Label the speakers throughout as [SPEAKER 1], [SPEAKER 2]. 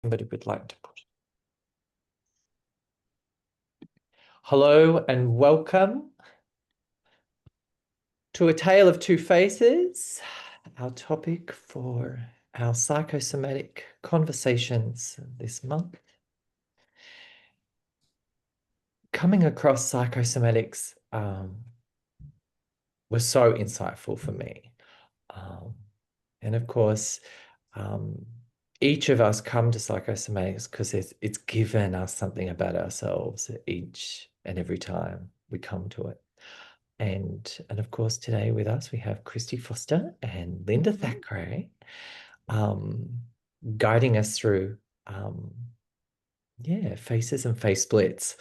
[SPEAKER 1] Somebody would like to put. Hello and welcome to A Tale of Two Faces, our topic for our psychosomatic conversations this month. Coming across psychosomatics was so insightful for me. And of course, each of us come to psychosomatics because it's given us something about ourselves each and every time we come to it. And of course, today with us, we have Christy Foster and Linda Thackray guiding us through, faces and face splits,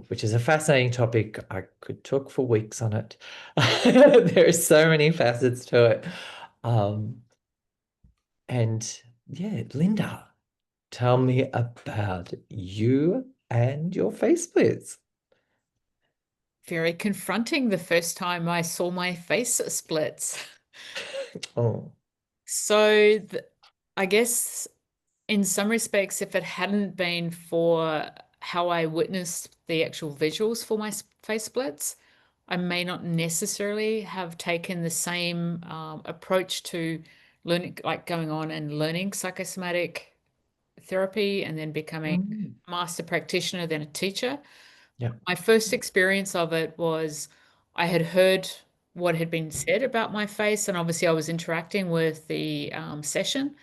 [SPEAKER 1] which is a fascinating topic. I could talk for weeks on it. There are so many facets to it. Linda, tell me about you and your face splits.
[SPEAKER 2] Very confronting the first time I saw my face splits.
[SPEAKER 1] Oh,
[SPEAKER 2] So I guess in some respects, if it hadn't been for how I witnessed the actual visuals for my face splits, I may not necessarily have taken the same approach to learning, like going on and learning psychosomatic therapy and then becoming a master practitioner, then a teacher.
[SPEAKER 1] yeah.
[SPEAKER 2] My first experience of it was I had heard what had been said about my face, and obviously I was interacting with the session.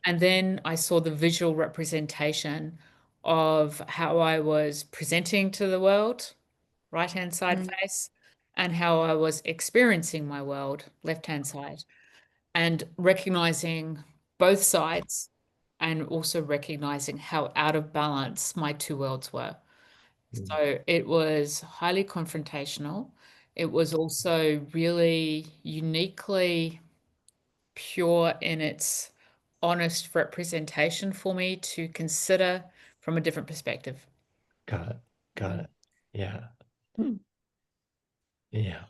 [SPEAKER 2] And then I saw the visual representation of how I was presenting to the world, right-hand side face, and how I was experiencing my world, left-hand side, and recognizing both sides and also recognizing how out of balance my two worlds were. So it was highly confrontational. It was also really uniquely pure in its honest representation for me to consider from a different perspective.
[SPEAKER 1] Got it. Got
[SPEAKER 2] Mm.
[SPEAKER 1] it. Yeah. Yeah.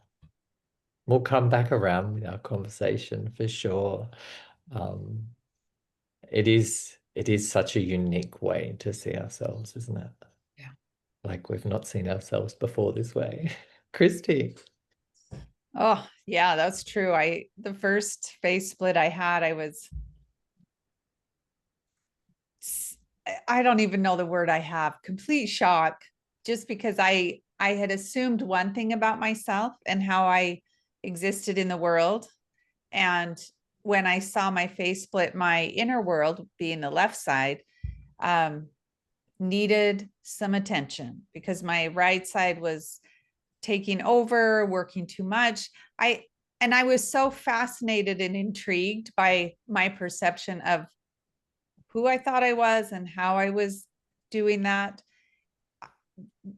[SPEAKER 1] We'll come back around with our conversation for sure. Um, it is such a unique way to see ourselves, isn't it?
[SPEAKER 2] Yeah.
[SPEAKER 1] Like we've not seen ourselves before this way. Christy.
[SPEAKER 3] Oh, yeah, that's true. The first face split I had, I don't even know the word I have, complete shock, just because I had assumed one thing about myself and how I existed in the world. And when I saw my face split, my inner world, being the left side, needed some attention because my right side was taking over, working too much. I was so fascinated and intrigued by my perception of who I thought I was and how I was doing that.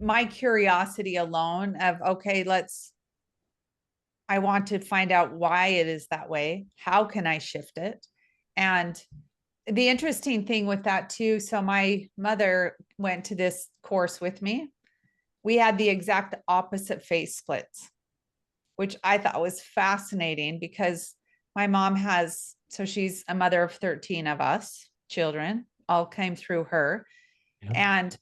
[SPEAKER 3] My curiosity alone of, okay, I want to find out why it is that way. How can I shift it? And the interesting thing with that too, so my mother went to this course with me. We had the exact opposite face splits, which I thought was fascinating because my mom she's a mother of 13 of us children, all came through her.
[SPEAKER 1] Yeah.
[SPEAKER 3] And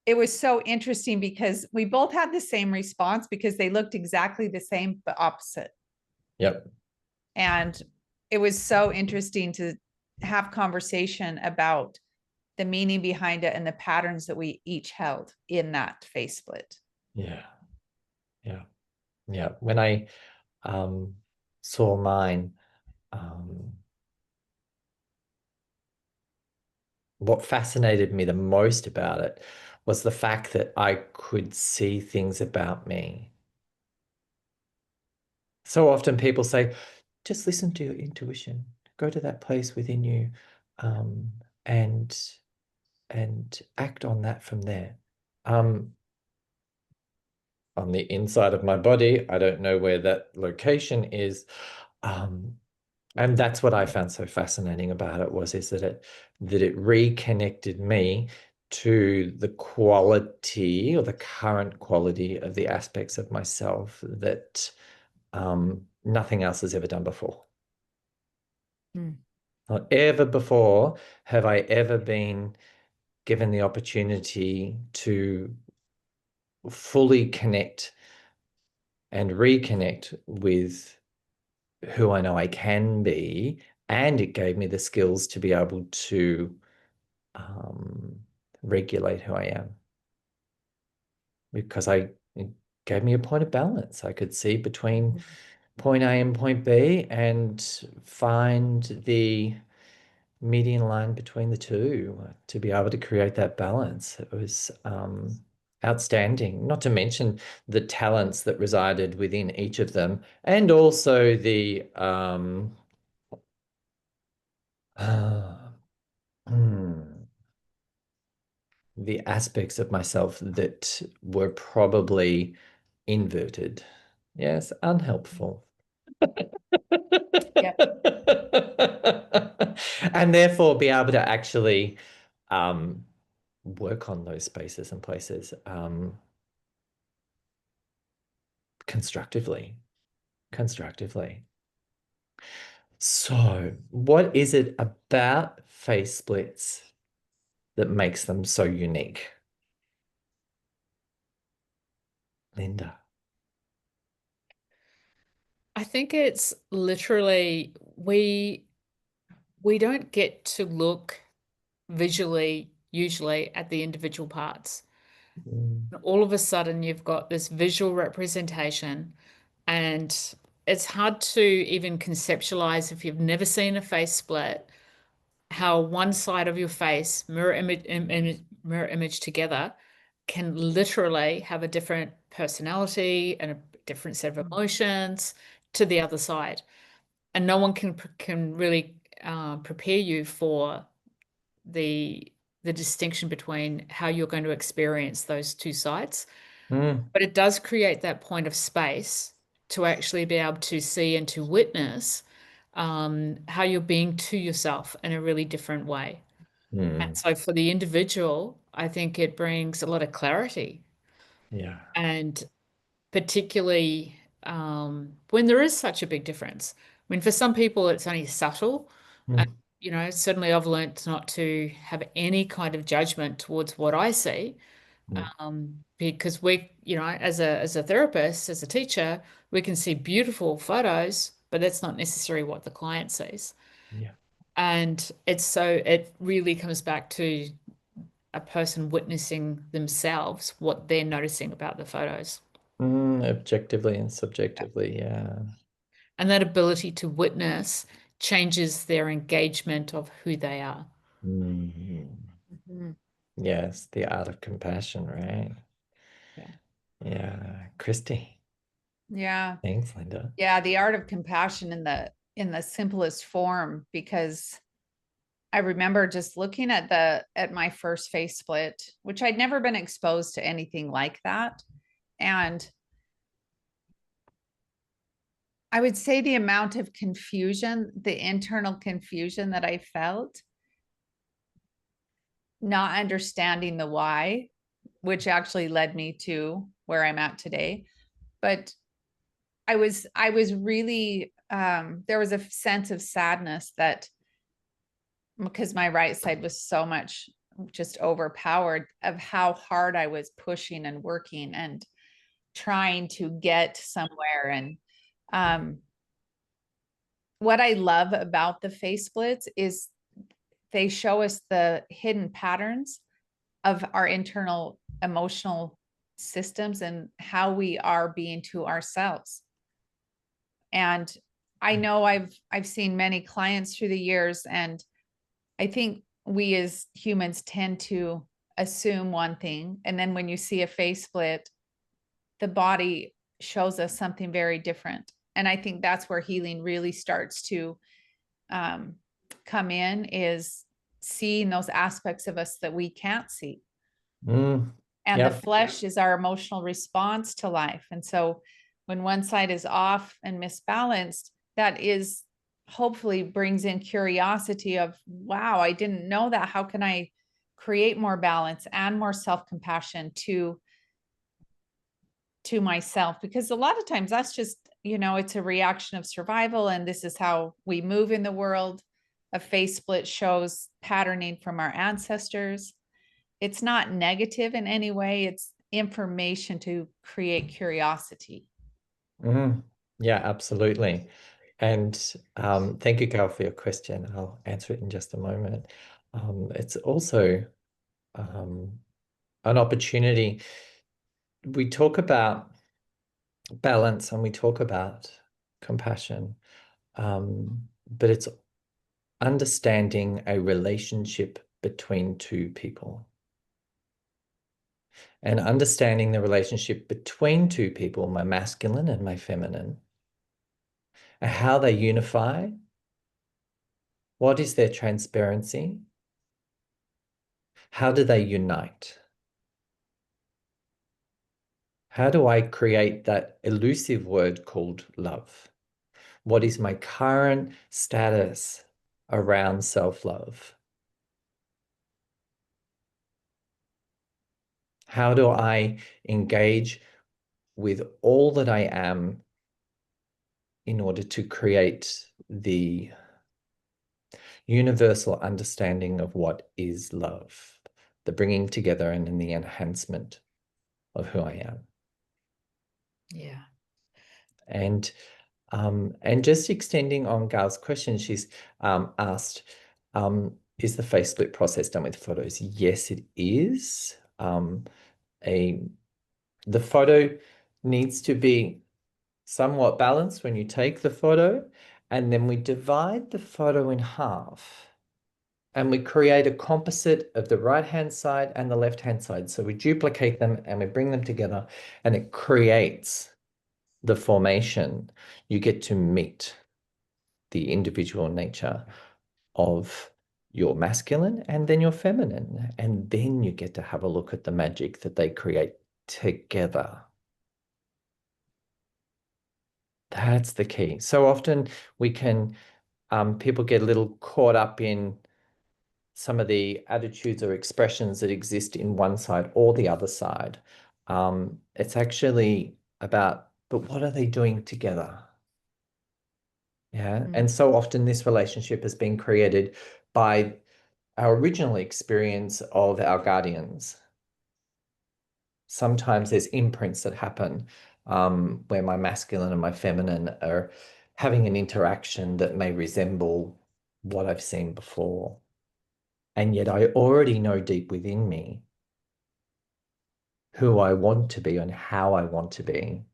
[SPEAKER 3] it was so interesting because we both had the same response because they looked exactly the same, but opposite.
[SPEAKER 1] Yep.
[SPEAKER 3] And it was so interesting to have conversation about the meaning behind it and the patterns that we each held in that face split.
[SPEAKER 1] Yeah. Yeah. Yeah. When I saw mine, what fascinated me the most about it was the fact that I could see things about me. So often people say, just listen to your intuition, go to that place within you, um, and act on that from there. On the inside of my body, I don't know where that location is. And that's what I found so fascinating about it is that it reconnected me to the quality or the current quality of the aspects of myself that nothing else has ever done before.
[SPEAKER 2] Mm.
[SPEAKER 1] Not ever before have I ever been given the opportunity to fully connect and reconnect with who I know I can be. And it gave me the skills to be able to regulate who I am. Because it gave me a point of balance. I could see between point A and point B and find the median line between the two to be able to create that balance. It was outstanding, not to mention the talents that resided within each of them, and also the the aspects of myself that were probably inverted. Yes, unhelpful.
[SPEAKER 3] Yep.
[SPEAKER 1] And therefore be able to actually work on those spaces and places constructively. So, what is it about face splits that makes them so unique? Linda.
[SPEAKER 2] I think it's literally we don't get to look visually usually at the individual parts. All of a sudden you've got this visual representation, and it's hard to even conceptualize if you've never seen a face split, how one side of your face mirror image together can literally have a different personality and a different set of emotions to the other side, and no one can really prepare you for the distinction between how you're going to experience those two sides. But it does create that point of space to actually be able to see and to witness how you're being to yourself in a really different way. And so for the individual, I think it brings a lot of clarity.
[SPEAKER 1] Yeah.
[SPEAKER 2] And particularly when there is such a big difference. I mean, for some people, it's only subtle. And, certainly I've learnt not to have any kind of judgment towards what I see. Because as a therapist, as a teacher, we can see beautiful photos, but that's not necessarily what the client sees.
[SPEAKER 1] Yeah.
[SPEAKER 2] And it really comes back to a person witnessing themselves, what they're noticing about the photos.
[SPEAKER 1] Objectively and subjectively, yeah.
[SPEAKER 2] And that ability to witness changes their engagement of who they are.
[SPEAKER 1] Yes, the art of compassion, right?
[SPEAKER 2] Yeah.
[SPEAKER 1] Yeah. Christy.
[SPEAKER 3] Yeah.
[SPEAKER 1] Thanks, Linda.
[SPEAKER 3] Yeah, the art of compassion in the simplest form, because I remember just looking at my first face split, which I'd never been exposed to anything like that. And I would say the amount of confusion, the internal confusion that I felt, not understanding the why, which actually led me to where I'm at today. But I was really, there was a sense of sadness that, because my right side was so much just overpowered, of how hard I was pushing and working and trying to get somewhere. And what I love about the face splits is they show us the hidden patterns of our internal emotional systems and how we are being to ourselves. And I know I've seen many clients through the years, and I think we as humans tend to assume one thing, and then when you see a face split, the body shows us something very different. And I think that's where healing really starts to come in, is seeing those aspects of us that we can't see. And
[SPEAKER 1] Yep.
[SPEAKER 3] the flesh is our emotional response to life. And so when one side is off and misbalanced, that is hopefully brings in curiosity of, wow, I didn't know that. How can I create more balance and more self-compassion to myself? Because a lot of times that's just, it's a reaction of survival, and this is how we move in the world. a face split shows patterning from our ancestors. It's not negative in any way. It's information to create curiosity.
[SPEAKER 1] Yeah, absolutely. And thank you, Carol, for your question. I'll answer it in just a moment. It's also an opportunity. We talk about balance and we talk about compassion, but it's understanding a relationship between two people. And understanding the relationship between two people, my masculine and my feminine, and how they unify. What is their transparency? How do they unite? How do I create that elusive word called love? What is my current status around self-love? How do I engage with all that I am in order to create the universal understanding of what is love, the bringing together and the enhancement of who I am?
[SPEAKER 2] Yeah.
[SPEAKER 1] And just extending on Gail's question, she's asked, is the face split process done with photos? Yes, it is. The photo needs to be somewhat balanced when you take the photo, and then we divide the photo in half and we create a composite of the right-hand side and the left-hand side. So we duplicate them and we bring them together and it creates the formation. You get to meet the individual nature of your masculine and then your feminine. And then you get to have a look at the magic that they create together. That's the key. So often we can, people get a little caught up in some of the attitudes or expressions that exist in one side or the other side. It's actually about, but what are they doing together? Yeah. And so often this relationship has been created by our original experience of our guardians. Sometimes there's imprints that happen where my masculine and my feminine are having an interaction that may resemble what I've seen before. And yet I already know deep within me who I want to be and how I want to be.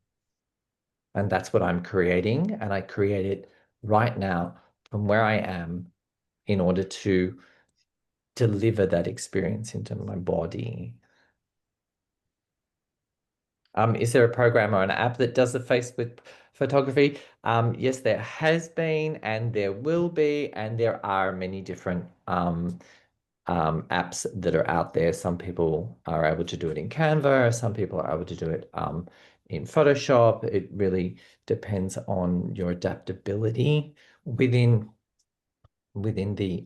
[SPEAKER 1] And that's what I'm creating. And I create it right now from where I am in order to deliver that experience into my body. Is there a program or an app that does the face split photography? Yes, there has been, and there will be, and there are many different apps that are out there. Some people are able to do it in Canva, some people are able to do it in Photoshop. It really depends on your adaptability within the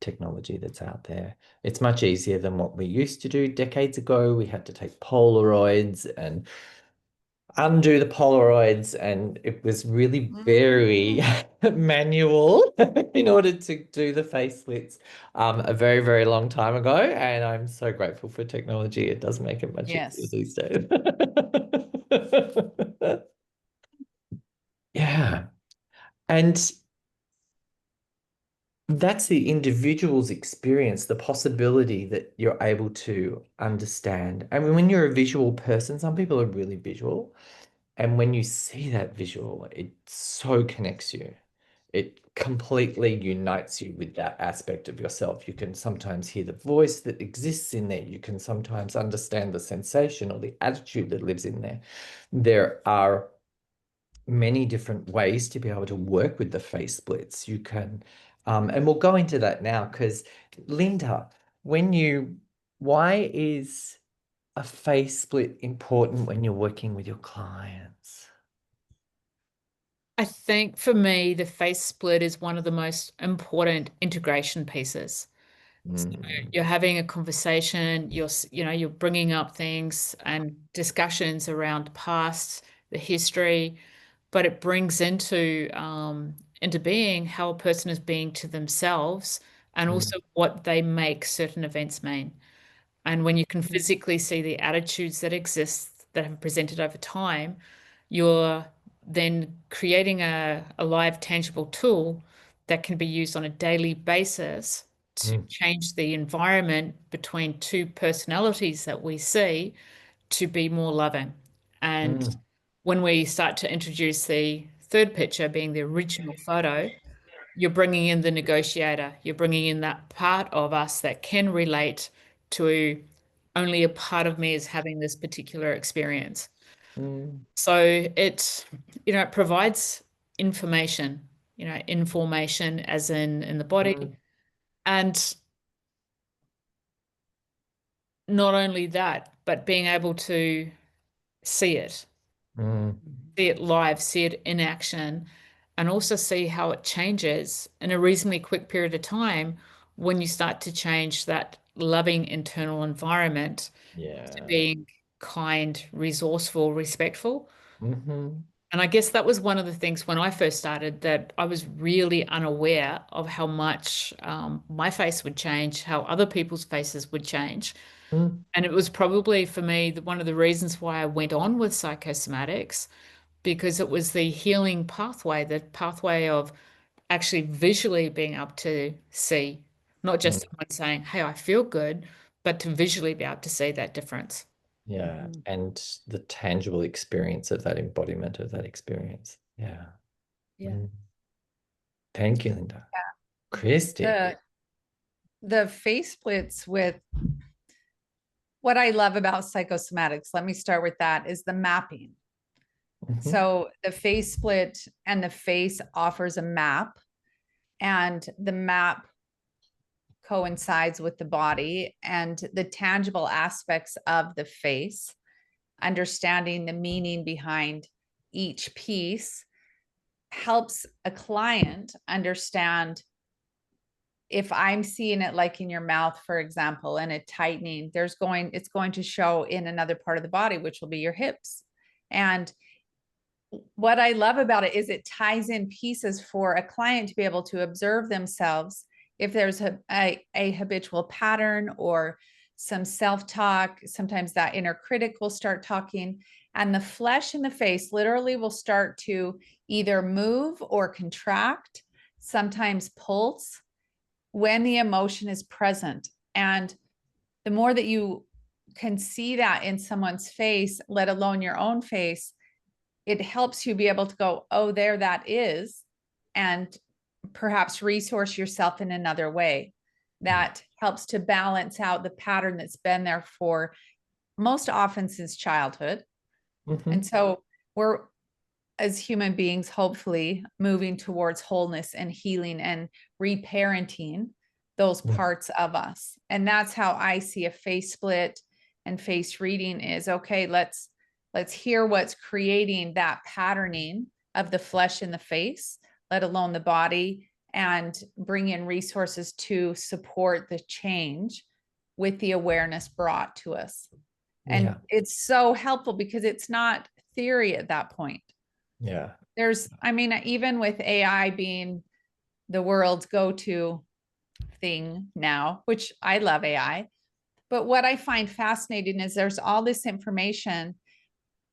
[SPEAKER 1] technology that's out there. It's much easier than what we used to do decades ago. We had to take Polaroids and undo the Polaroids, and it was really very manual in order to do the face splits a very, very long time ago. And I'm so grateful for technology. It does make it much easier these days. Yeah. And that's the individual's experience, the possibility that you're able to understand. I mean, when you're a visual person, some people are really visual. And when you see that visual, it so connects you. It completely unites you with that aspect of yourself. You can sometimes hear the voice that exists in there. You can sometimes understand the sensation or the attitude that lives in there. There are many different ways to be able to work with the face splits. You can, and we'll go into that now because Linda, why is a face split important when you're working with your clients?
[SPEAKER 2] I think for me, the face split is one of the most important integration pieces. So you're having a conversation, you're bringing up things and discussions around the past, the history, but it brings into into being how a person is being to themselves and also what they make certain events mean. And when you can physically see the attitudes that exist that have presented over time, you're then creating a live, tangible tool that can be used on a daily basis to change the environment between two personalities that we see to be more loving. And when we start to introduce the third picture being the original photo, you're bringing in the negotiator. You're bringing in that part of us that can relate to only a part of me is having this particular experience. So it provides information, information as in the body. And not only that, but being able to see it, see it live, see it in action, and also see how it changes in a reasonably quick period of time when you start to change that loving internal environment to being kind, resourceful, respectful. And I guess that was one of the things when I first started that I was really unaware of how much my face would change, how other people's faces would change. And it was probably for me one of the reasons why I went on with psychosomatics, because it was the healing pathway, the pathway of actually visually being able to see, not just someone saying, hey, I feel good, but to visually be able to see that difference.
[SPEAKER 1] Yeah. And the tangible experience of that embodiment of that experience. Yeah. Thank you, Linda. Christy.
[SPEAKER 3] The face splits with what I love about psychosomatics, let me start with that, is the mapping. So the face split and the face offers a map, and the map coincides with the body and the tangible aspects of the face, understanding the meaning behind each piece helps a client understand. If I'm seeing it like in your mouth, for example, and it tightening, it's going to show in another part of the body, which will be your hips. And what I love about it is it ties in pieces for a client to be able to observe themselves. If there's a habitual pattern or some self-talk, sometimes that inner critic will start talking, and the flesh in the face literally will start to either move or contract, sometimes pulse, when the emotion is present. And the more that you can see that in someone's face, let alone your own face, it helps you be able to go, oh, there that is, and perhaps resource yourself in another way. That helps to balance out the pattern that's been there for most often since childhood. And so we're, as human beings, hopefully moving towards wholeness and healing and reparenting those parts of us. And that's how I see a face split and face reading is, okay, let's hear what's creating that patterning of the flesh in the face, let alone the body, and bring in resources to support the change with the awareness brought to us. And it's so helpful because it's not theory at that point. Even with AI being the world's go-to thing now, which I love AI, but what I find fascinating is there's all this information.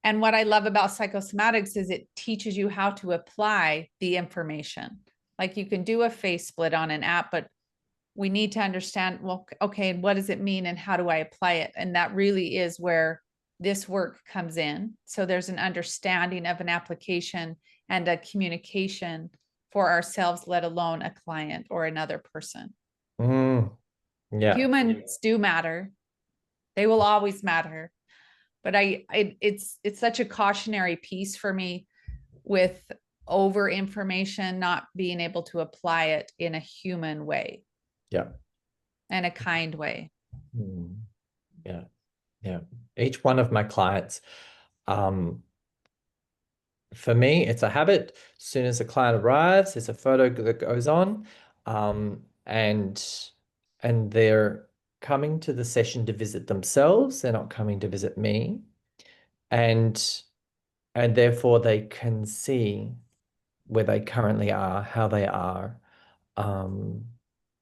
[SPEAKER 3] And what I love about psychosomatics is it teaches you how to apply the information. Like you can do a face split on an app, but we need to understand, well, okay, what does it mean and how do I apply it? And that really is where this work comes in. So there's an understanding of an application and a communication for ourselves, let alone a client or another person. Humans do matter. They will always matter. But it's such a cautionary piece for me with over information, not being able to apply it in a human way. And a kind way.
[SPEAKER 1] Each one of my clients, for me, it's a habit. As soon as a client arrives, there's a photo that goes on, and they're coming to the session to visit themselves. They're not coming to visit me, and therefore they can see where they currently are, how they are,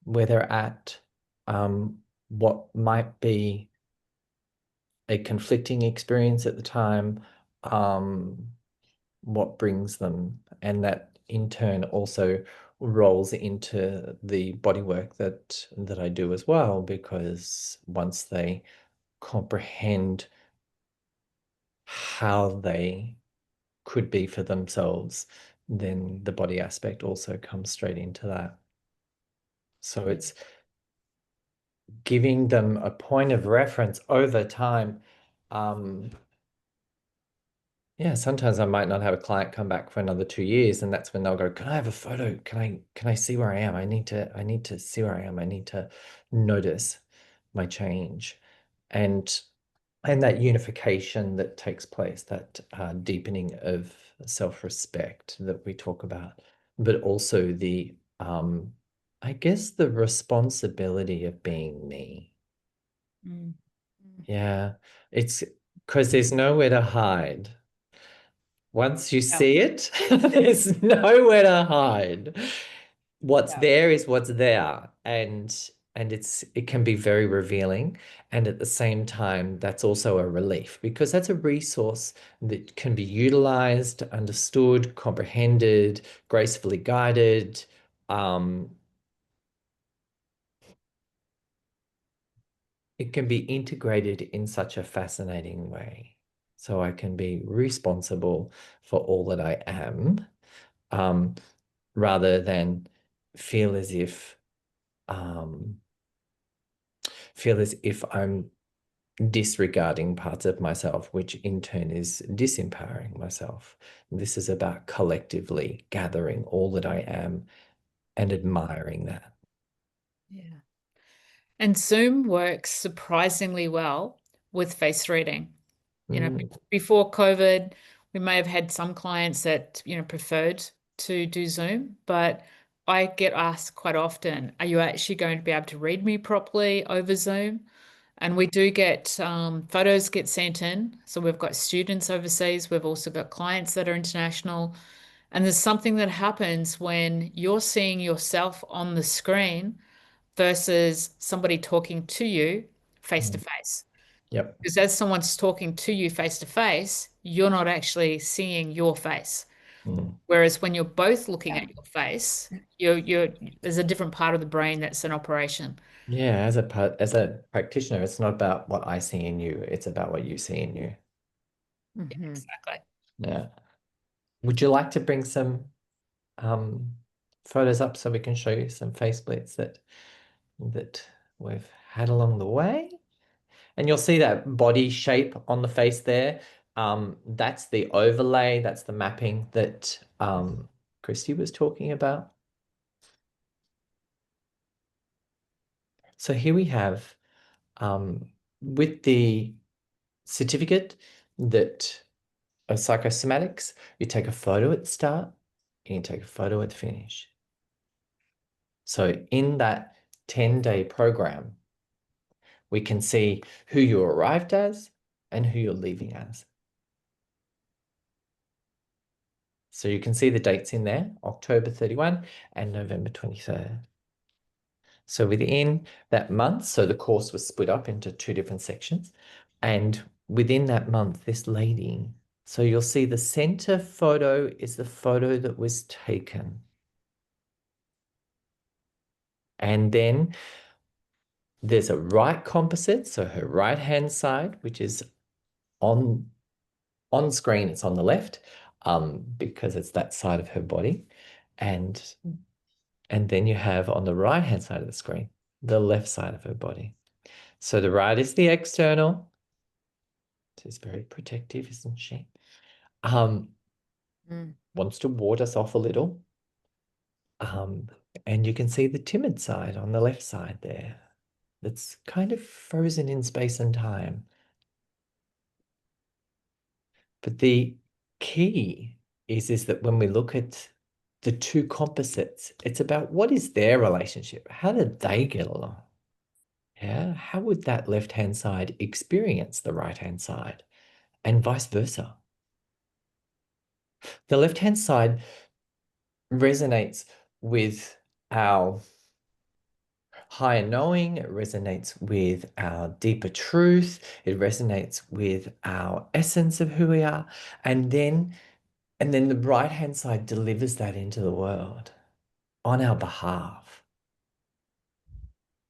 [SPEAKER 1] where they're at, what might be a conflicting experience at the time, what brings them, and that in turn also rolls into the body work that I do as well, because once they comprehend how they could be for themselves, then the body aspect also comes straight into that. So it's giving them a point of reference over time. Yeah, sometimes I might not have a client come back for another 2 years, and that's when they'll go, "Can I have a photo? Can I see where I am? I need to see where I am. I need to notice my change." And that unification that takes place, that deepening of self-respect that we talk about, but also the I guess the responsibility of being me.
[SPEAKER 2] Mm.
[SPEAKER 1] Yeah, it's because there's nowhere to hide. Once you see it, there's nowhere to hide. What's there is what's there, and it can be very revealing, and at the same time that's also a relief, because that's a resource that can be utilized, understood, comprehended, gracefully guided. It can be integrated in such a fascinating way. So I can be responsible for all that I am, rather than feel as if I'm disregarding parts of myself, which in turn is disempowering myself. This is about collectively gathering all that I am and admiring that.
[SPEAKER 2] Yeah. And Zoom works surprisingly well with face reading. Before COVID, we may have had some clients that, preferred to do Zoom, but I get asked quite often, are you actually going to be able to read me properly over Zoom? And we do get photos get sent in. So we've got students overseas. We've also got clients that are international. And there's something that happens when you're seeing yourself on the screen versus somebody talking to you face to face.
[SPEAKER 1] Yep.
[SPEAKER 2] Because as someone's talking to you face to face, you're not actually seeing your face. Whereas when you're both looking at your face, there's a different part of the brain that's in operation.
[SPEAKER 1] Yeah, as a practitioner, it's not about what I see in you, it's about what you see in you.
[SPEAKER 2] Exactly.
[SPEAKER 1] Yeah. Would you like to bring some photos up so we can show you some face splits that we've had along the way? And you'll see that body shape on the face there. That's the overlay, that's the mapping that Christy was talking about. So here we have, with the certificate that of psychosomatics, you take a photo at the start and you take a photo at the finish. So in that 10-day program, we can see who you arrived as and who you're leaving as. So you can see the dates in there, October 31 and November 23rd. So within that month, so the course was split up into 2 different sections. And within that month, this lady, so you'll see the center photo is the photo that was taken. And then there's a right composite, so her right-hand side, which is on screen, it's on the left, because it's that side of her body. And then you have on the right-hand side of the screen, the left side of her body. So the right is the external. She's very protective, isn't she? Wants to ward us off a little. And you can see the timid side on the left side there. That's kind of frozen in space and time. But the key is that when we look at the two composites, it's about what is their relationship? How did they get along? Yeah, how would that left-hand side experience the right-hand side, and vice versa? The left-hand side resonates with our higher knowing, it resonates with our deeper truth, it resonates with our essence of who we are, and then the right hand side delivers that into the world on our behalf.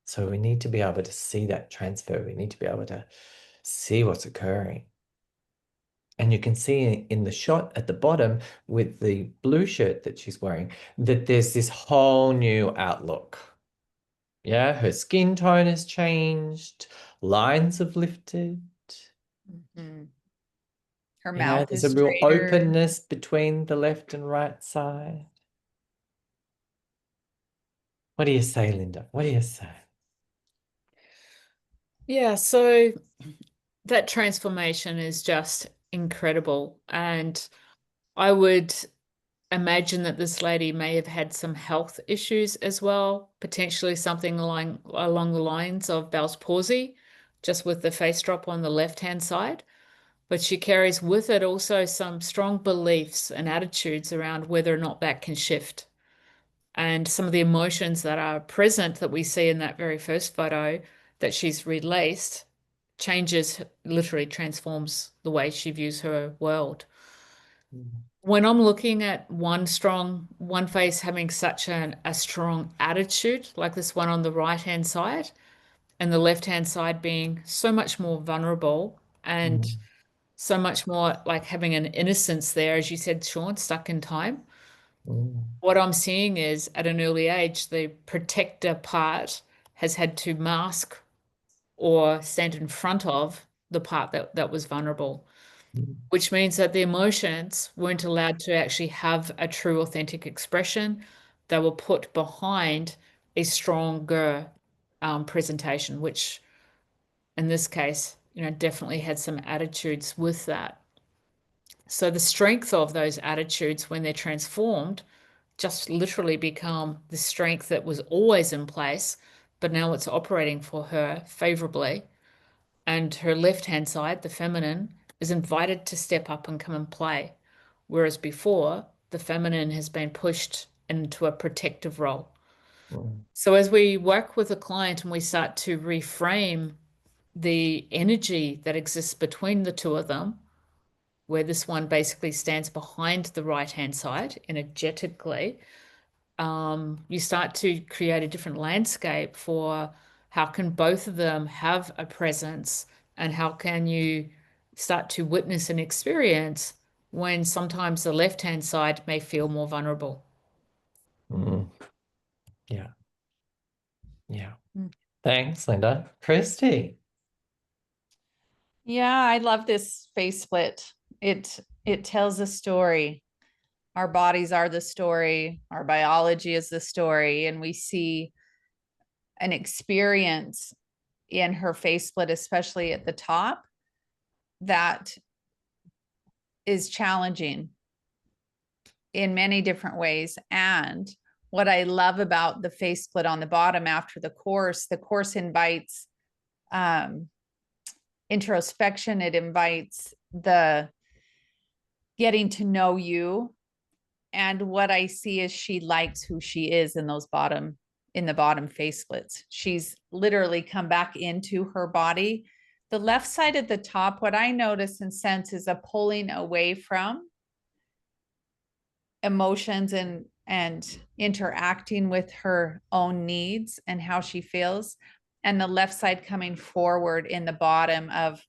[SPEAKER 1] So we need to be able to see that transfer. We need to be able to see what's occurring. And you can see in the shot at the bottom with the blue shirt that she's wearing that there's this whole new outlook. Yeah, her skin tone has changed, lines have lifted.
[SPEAKER 3] Mhm. Her
[SPEAKER 1] Yeah,
[SPEAKER 3] mouth
[SPEAKER 1] there's
[SPEAKER 3] is
[SPEAKER 1] a real
[SPEAKER 3] straighter.
[SPEAKER 1] openness between the left and right side. What do you say, Linda? What do you say?
[SPEAKER 2] Yeah, so that transformation is just incredible. And I would imagine that this lady may have had some health issues as well, potentially something along the lines of Bell's palsy, just with the face drop on the left-hand side. But she carries with it also some strong beliefs and attitudes around whether or not that can shift. And some of the emotions that are present that we see in that very first photo that she's released changes, literally transforms the way she views her world. When I'm looking at one face having such a strong attitude, like this one on the right-hand side, and the left-hand side being so much more vulnerable and so much more like having an innocence there, as you said, Sean, stuck in time. What I'm seeing is at an early age, the protector part has had to mask or stand in front of the part that was vulnerable, which means that the emotions weren't allowed to actually have a true, authentic expression. They were put behind a stronger presentation, which in this case, definitely had some attitudes with that. So the strength of those attitudes when they're transformed just literally become the strength that was always in place, but now it's operating for her favorably. And her left-hand side, the feminine, is invited to step up and come and play. Whereas before, the feminine has been pushed into a protective role. So as we work with a client and we start to reframe the energy that exists between the two of them, where this one basically stands behind the right-hand side energetically, you start to create a different landscape for how can both of them have a presence and how can you start to witness and experience when sometimes the left-hand side may feel more vulnerable.
[SPEAKER 1] Yeah. Yeah.
[SPEAKER 3] Mm.
[SPEAKER 1] Thanks, Linda. Christy.
[SPEAKER 3] Yeah, I love this face split. It tells a story. Our bodies are the story, our biology is the story, and we see an experience in her face split, especially at the top, that is challenging in many different ways. And what I love about the face split on the bottom after the course invites introspection. It invites the getting to know you. And what I see is she likes who she is in the bottom face splits. She's literally come back into her body. The left side at the top, what I notice and sense is a pulling away from emotions and interacting with her own needs and how she feels. And the left side coming forward in the bottom of,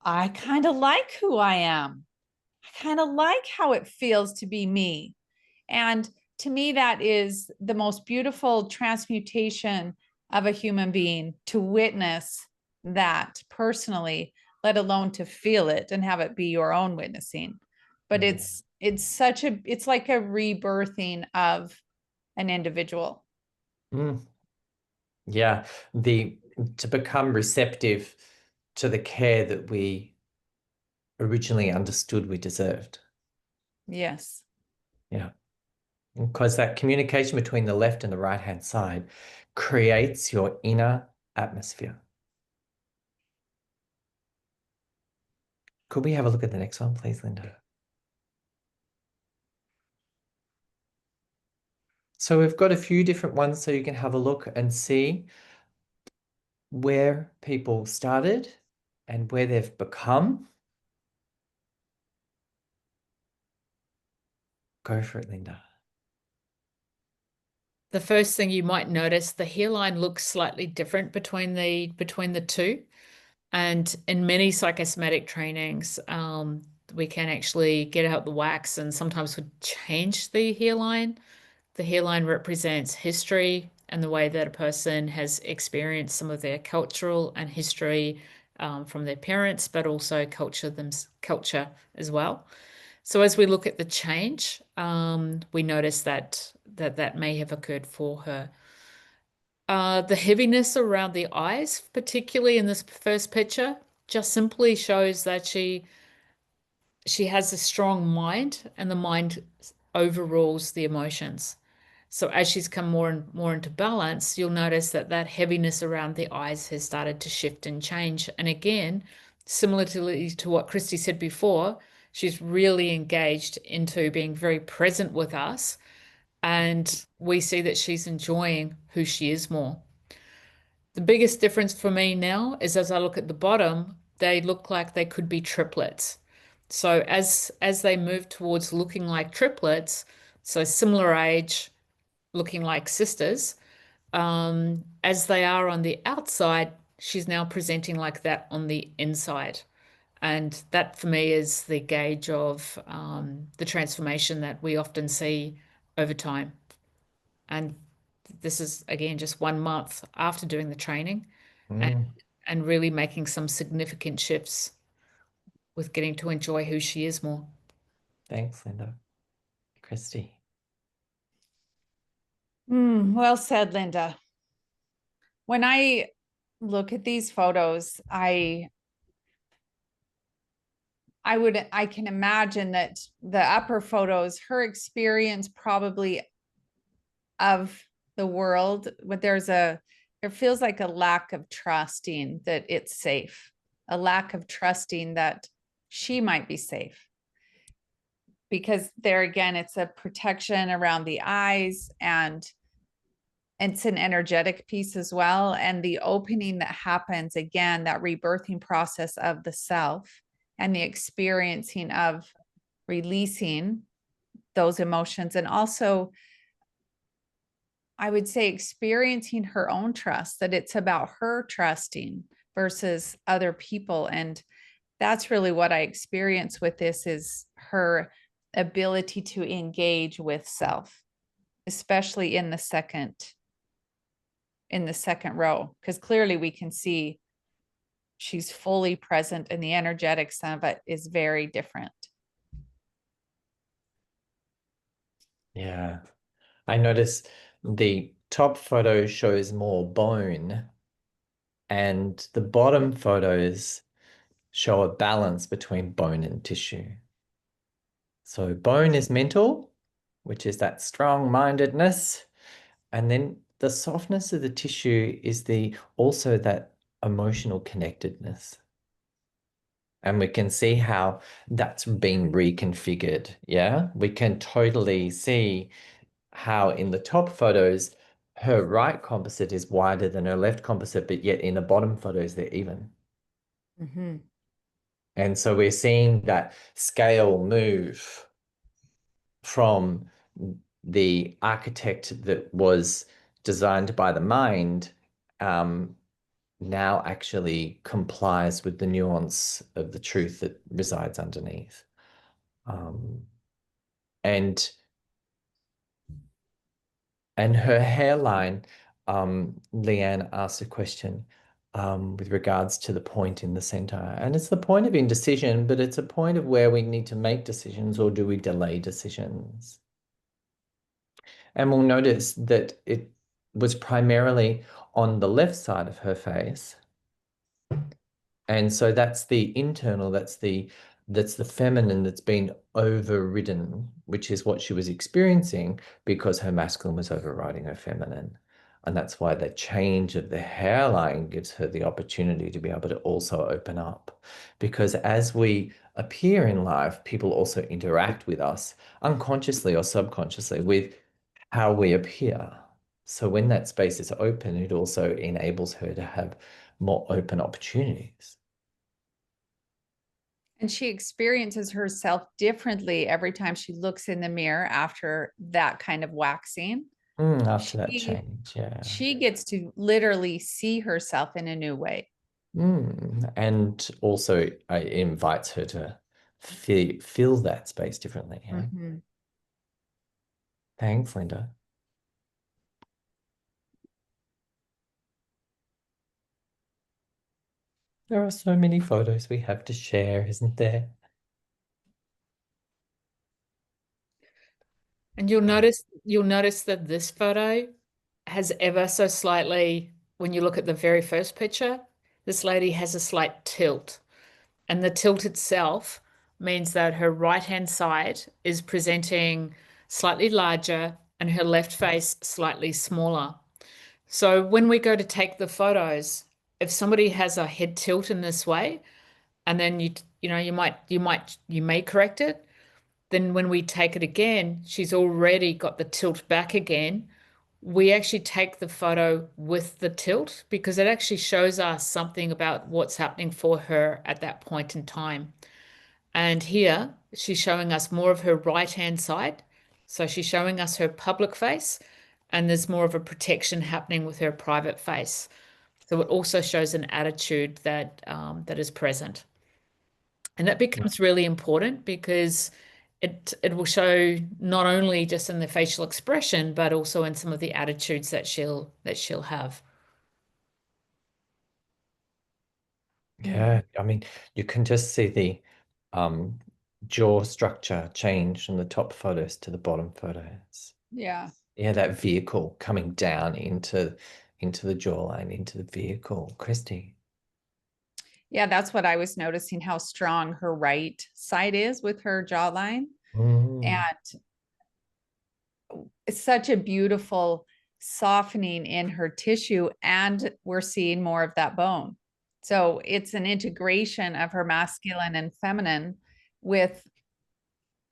[SPEAKER 3] I kind of like who I am. I kind of like how it feels to be me. And to me, that is the most beautiful transmutation of a human being, to witness that personally, let alone to feel it and have it be your own witnessing. But it's like a rebirthing of an individual.
[SPEAKER 1] Yeah. To become receptive to the care that we originally understood we deserved.
[SPEAKER 3] Yes.
[SPEAKER 1] Yeah. Because that communication between the left and the right-hand side creates your inner atmosphere. Could we have a look at the next one, please, Linda? So we've got a few different ones so you can have a look and see where people started and where they've become. Go for it, Linda.
[SPEAKER 2] The first thing you might notice, the hairline looks slightly different between the two. And in many psychosomatic trainings, we can actually get out the wax and sometimes we change the hairline. The hairline represents history and the way that a person has experienced some of their cultural and history from their parents, but also culture as well. So as we look at the change, we notice that may have occurred for her. The heaviness around the eyes, particularly in this first picture, just simply shows that she has a strong mind and the mind overrules the emotions. So as she's come more and more into balance, you'll notice that that heaviness around the eyes has started to shift and change. And again, similar to what Christy said before, she's really engaged into being very present with us. And we see that she's enjoying who she is more. The biggest difference for me now is as I look at the bottom, they look like they could be triplets. So as they move towards looking like triplets, so similar age, looking like sisters, as they are on the outside, she's now presenting like that on the inside. And that for me is the gauge of the transformation that we often see over time. And this is, again, just 1 month after doing the training and really making some significant shifts with getting to enjoy who she is more.
[SPEAKER 1] Thanks, Linda. Christy.
[SPEAKER 3] Well said, Linda. When I look at these photos, I can imagine that the upper photos, her experience probably of the world, but there feels like a lack of trusting that it's safe, a lack of trusting that she might be safe. Because there again, it's a protection around the eyes and it's an energetic piece as well. And the opening that happens, again, that rebirthing process of the self and the experiencing of releasing those emotions. And also, I would say experiencing her own trust, that it's about her trusting versus other people. And that's really what I experience with this, is her ability to engage with self, especially in the second row, because clearly we can see she's fully present and the energetics of it is very different.
[SPEAKER 1] Yeah. I notice the top photo shows more bone and the bottom photos show a balance between bone and tissue. So bone is mental, which is that strong-mindedness. And then the softness of the tissue is also that emotional connectedness. And we can see how that's been reconfigured. Yeah, we can totally see how in the top photos, her right composite is wider than her left composite, but yet in the bottom photos, they're even.
[SPEAKER 3] Mm-hmm.
[SPEAKER 1] And so we're seeing that scale move from the architect that was designed by the mind, now actually complies with the nuance of the truth that resides underneath. And her hairline, Leanne asked a question with regards to the point in the center. And it's the point of indecision, but it's a point of where we need to make decisions, or do we delay decisions? And we'll notice that it was primarily on the left side of her face. And so that's the internal, that's the feminine that's been overridden, which is what she was experiencing because her masculine was overriding her feminine. And that's why the change of the hairline gives her the opportunity to be able to also open up. Because as we appear in life, people also interact with us unconsciously or subconsciously with how we appear. So when that space is open, it also enables her to have more open opportunities.
[SPEAKER 3] And she experiences herself differently every time she looks in the mirror after that kind of waxing.
[SPEAKER 1] After that
[SPEAKER 3] She
[SPEAKER 1] change, yeah.
[SPEAKER 3] she gets to literally see herself in a new way.
[SPEAKER 1] And also it invites her to feel that space differently. Yeah.
[SPEAKER 3] Mhm.
[SPEAKER 1] Thanks, Linda. There are so many photos we have to share, isn't there?
[SPEAKER 2] And you'll notice that this photo has ever so slightly, when you look at the very first picture, this lady has a slight tilt. And the tilt itself means that her right-hand side is presenting slightly larger and her left face slightly smaller. So when we go to take the photos, if somebody has a head tilt in this way, and then you may correct it, then when we take it again, she's already got the tilt back again. We actually take the photo with the tilt because it actually shows us something about what's happening for her at that point in time. And here she's showing us more of her right-hand side. So she's showing us her public face, and there's more of a protection happening with her private face. So it also shows an attitude that is present. And that becomes really important because it will show not only just in the facial expression, but also in some of the attitudes that she'll have.
[SPEAKER 1] Yeah, I mean, you can just see the um, jaw structure change from the top photos to the bottom photos.
[SPEAKER 3] Yeah.
[SPEAKER 1] Yeah, that vehicle coming down into the jawline, into the vehicle. Christy.
[SPEAKER 3] Yeah, that's what I was noticing, how strong her right side is with her jawline. And it's such a beautiful softening in her tissue, and we're seeing more of that bone. So it's an integration of her masculine and feminine with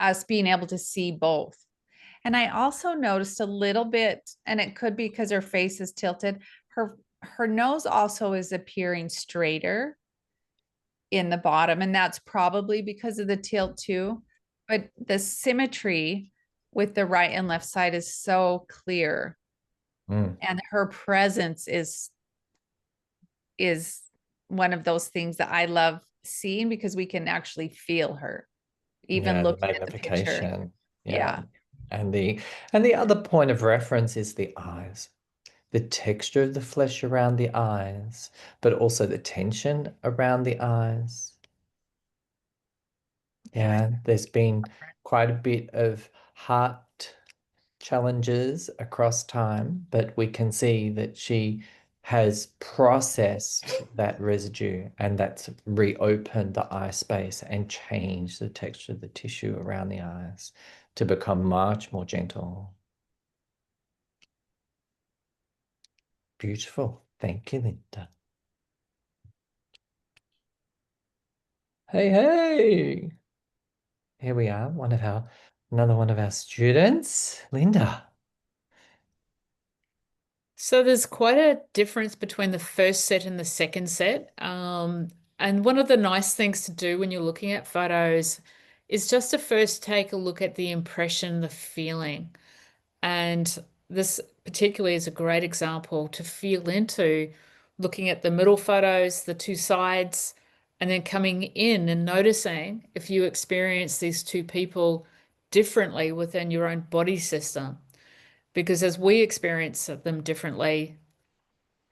[SPEAKER 3] us being able to see both. And I also noticed a little bit, and it could be because her face is tilted, her nose also is appearing straighter in the bottom, and that's probably because of the tilt too. But the symmetry with the right and left side is so clear, and her presence is one of those things that I love seeing because we can actually feel her, even
[SPEAKER 1] Yeah, the
[SPEAKER 3] looking at the picture.
[SPEAKER 1] magnification.
[SPEAKER 3] Yeah.
[SPEAKER 1] And the other point of reference is the eyes. The texture of the flesh around the eyes, but also the tension around the eyes. Yeah, there's been quite a bit of heart challenges across time, but we can see that she has processed that residue and that's reopened the eye space and changed the texture of the tissue around the eyes to become much more gentle. Beautiful. Thank you, Linda. Hey, hey. Here we are, another one of our students, Linda.
[SPEAKER 2] So there's quite a difference between the first set and the second set. And one of the nice things to do when you're looking at photos is just to first take a look at the impression, the feeling. And this particularly is a great example to feel into looking at the middle photos, the two sides, and then coming in and noticing if you experience these two people differently within your own body system. Because as we experience them differently,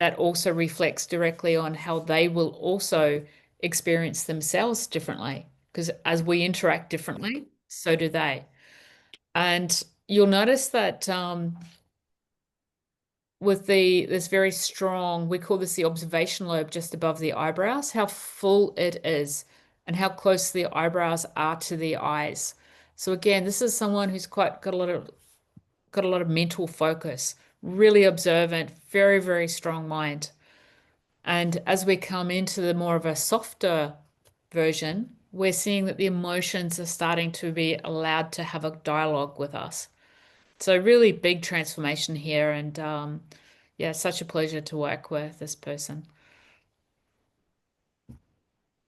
[SPEAKER 2] that also reflects directly on how they will also experience themselves differently. Because as we interact differently, so do they. And you'll notice that with this very strong, we call this the observation lobe just above the eyebrows, how full it is and how close the eyebrows are to the eyes. So again, this is someone who's quite got a lot of mental focus, really observant, very, very strong mind. And as we come into the more of a softer version, we're seeing that the emotions are starting to be allowed to have a dialogue with us. So really big transformation here, and yeah, such a pleasure to work with this person.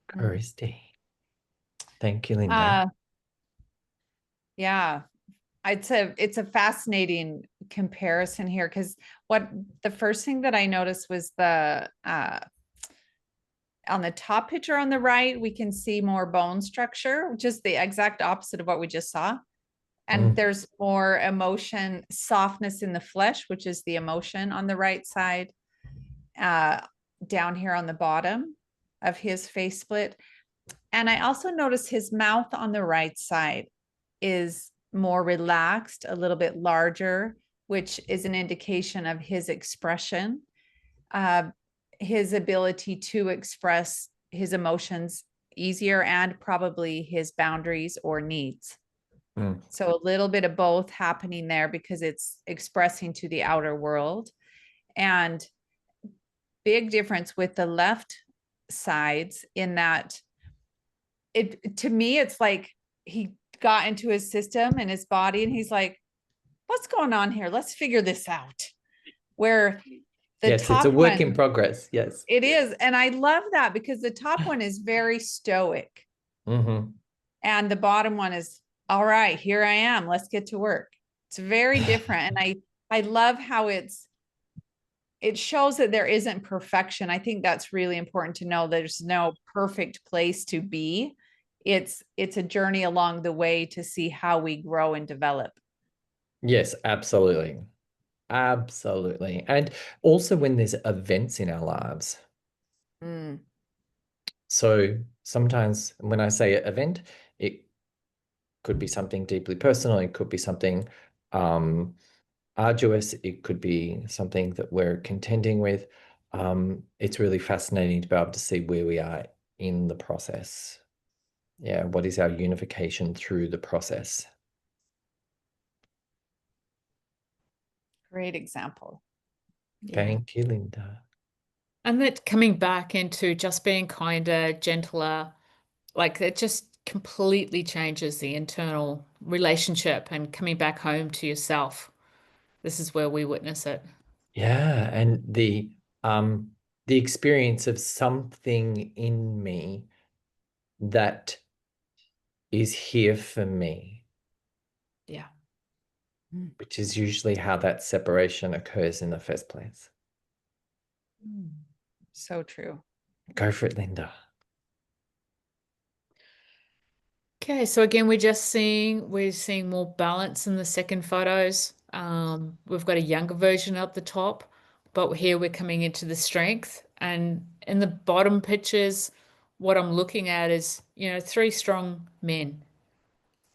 [SPEAKER 1] Christy. Thank you, Linda.
[SPEAKER 3] Yeah, it's a fascinating comparison here, because what the first thing that I noticed was the on the top picture on the right, we can see more bone structure, which is the exact opposite of what we just saw. And there's more emotion, softness in the flesh, which is the emotion on the right side, down here on the bottom of his face split. And I also noticed his mouth on the right side is more relaxed, a little bit larger, which is an indication of his expression, his ability to express his emotions easier, and probably his boundaries or needs. So a little bit of both happening there, because it's expressing to the outer world. And big difference with the left sides, in that to me, it's like he got into his system and his body, and he's like, what's going on here? Let's figure this out. Where the
[SPEAKER 1] yes,
[SPEAKER 3] top
[SPEAKER 1] it's a work in
[SPEAKER 3] one,
[SPEAKER 1] progress. Yes.
[SPEAKER 3] it is. And I love that, because the top one is very stoic. And the bottom one is, all right, here I am. Let's get to work. It's very different. And I love how it shows that there isn't perfection. I think that's really important to know. There's no perfect place to be. It's a journey along the way to see how we grow and develop.
[SPEAKER 1] Yes, absolutely. Absolutely. And also when there's events in our lives. So sometimes when I say event, it could be something deeply personal. It could be something arduous. It could be something that we're contending with. It's really fascinating to be able to see where we are in the process. Yeah, what is our unification through the process?
[SPEAKER 3] Great example.
[SPEAKER 2] Yeah.
[SPEAKER 1] Thank you, Linda.
[SPEAKER 2] And that coming back into just being kinder, gentler, like it just completely changes the internal relationship, and coming back home to yourself. This is where we witness it.
[SPEAKER 1] Yeah, and the experience of something in me that is here for me.
[SPEAKER 2] Yeah.
[SPEAKER 1] Which is usually how that separation occurs in the first place.
[SPEAKER 3] So true.
[SPEAKER 1] Go for it, Linda.
[SPEAKER 2] Okay, so again, we're seeing more balance in the second photos. We've got a younger version up the top, but here we're coming into the strength. And in the bottom pictures, what I'm looking at is, 3 strong men,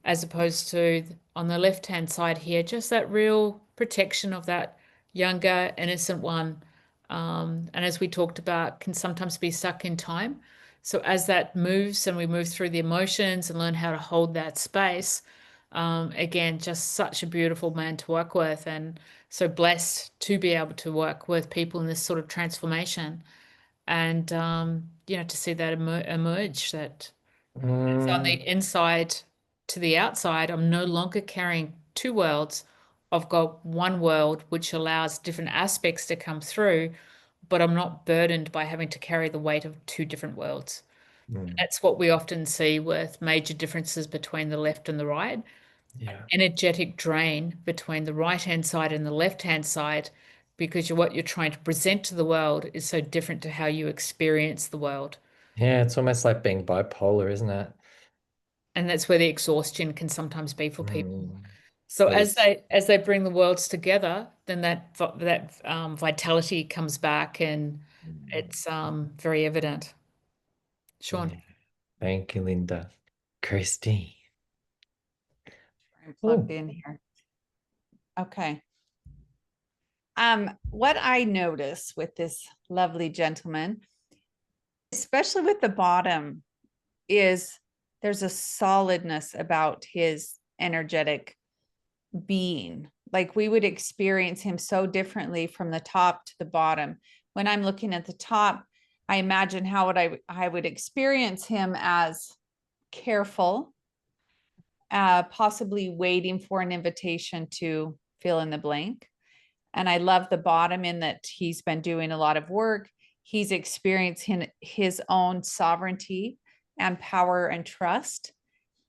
[SPEAKER 2] as opposed to on the left-hand side here, just that real protection of that younger, innocent one. And as we talked about, can sometimes be stuck in time. So as that moves and we move through the emotions and learn how to hold that space, again, just such a beautiful man to work with, and so blessed to be able to work with people in this sort of transformation, and to see that emerge, that on the inside to the outside, I'm no longer carrying 2 worlds. I've got one world which allows different aspects to come through, but I'm not burdened by having to carry the weight of 2 different worlds. That's what we often see with major differences between the left and the right.
[SPEAKER 1] Yeah.
[SPEAKER 2] Energetic drain between the right-hand side and the left-hand side, because what you're trying to present to the world is so different to how you experience the world.
[SPEAKER 1] Yeah, it's almost like being bipolar, isn't it?
[SPEAKER 2] And that's where the exhaustion can sometimes be for people. So
[SPEAKER 1] Yes.
[SPEAKER 2] as they bring the worlds together, then that vitality comes back, and it's very evident. Sean.
[SPEAKER 1] Yeah. Thank you, Linda. Christy.
[SPEAKER 3] I'm plugged in here. Okay. What I notice with this lovely gentleman, especially with the bottom, is there's a solidness about his energetic being. Like we would experience him so differently from the top to the bottom. When I'm looking at the top, I imagine how I would experience him as careful, possibly waiting for an invitation to fill in the blank. And I love the bottom in that he's been doing a lot of work. He's experiencing his own sovereignty and power and trust.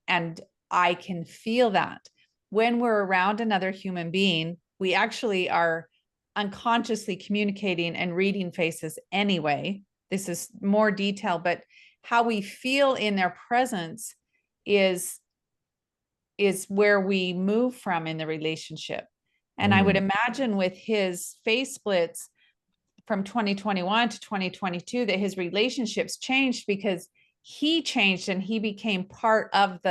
[SPEAKER 3] And I can feel that when we're around another human being, we actually are unconsciously communicating and reading faces anyway. This is more detail, but how we feel in their presence is where we move from in the relationship. And I would imagine with his face splits from 2021 to 2022 that his relationships changed because he changed and he became part of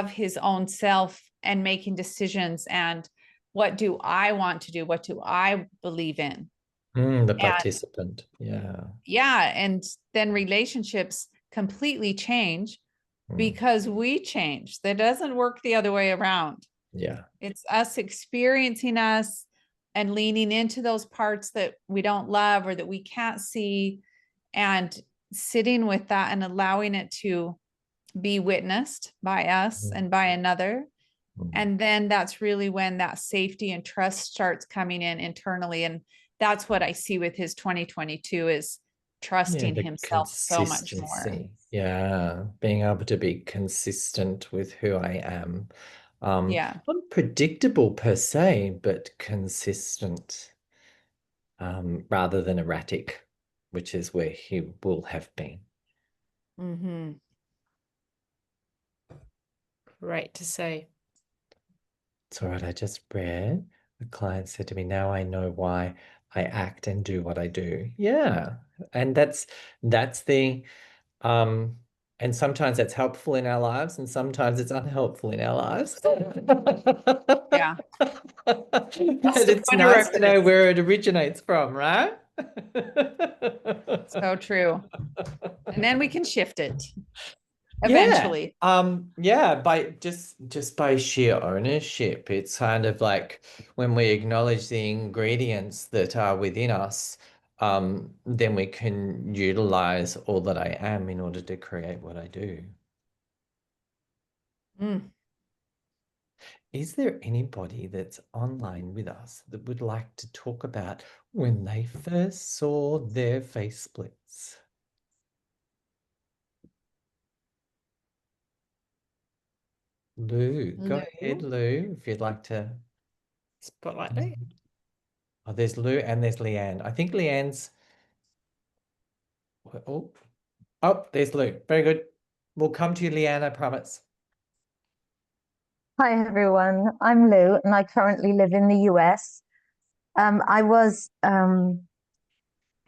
[SPEAKER 3] his own self and making decisions and what do I want to do? What do I believe in?
[SPEAKER 1] The participant.
[SPEAKER 3] Yeah. And then relationships completely change because we change. That doesn't work the other way around.
[SPEAKER 1] Yeah.
[SPEAKER 3] It's us experiencing us and leaning into those parts that we don't love or that we can't see and sitting with that and allowing it to be witnessed by us and by another. And then that's really when that safety and trust starts coming in internally. And that's what I see with his 2022 is trusting himself so much more.
[SPEAKER 1] Yeah. Being able to be consistent with who I am. Not predictable per se, but consistent, rather than erratic, which is where he will have been.
[SPEAKER 2] Great to say.
[SPEAKER 1] It's all right. I just read the client said to me, now I know why I act and do what I do. Yeah. And that's the and sometimes that's helpful in our lives and sometimes it's unhelpful in our lives.
[SPEAKER 3] Yeah.
[SPEAKER 1] But it's nice to know where it originates from, right?
[SPEAKER 3] So true. And then we can shift it eventually.
[SPEAKER 1] By just by sheer ownership. It's kind of like when we acknowledge the ingredients that are within us, then we can utilize all that I am in order to create what I do. Is there anybody that's online with us that would like to talk about when they first saw their face splits? Lou, go ahead, Lou, if you'd like to.
[SPEAKER 2] Spotlight Lou.
[SPEAKER 1] Oh, there's Lou and there's Leanne. I think Leanne's. Oh, there's Lou. Very good. We'll come to you, Leanne, I promise.
[SPEAKER 4] Hi, everyone. I'm Lou, and I currently live in the US. I was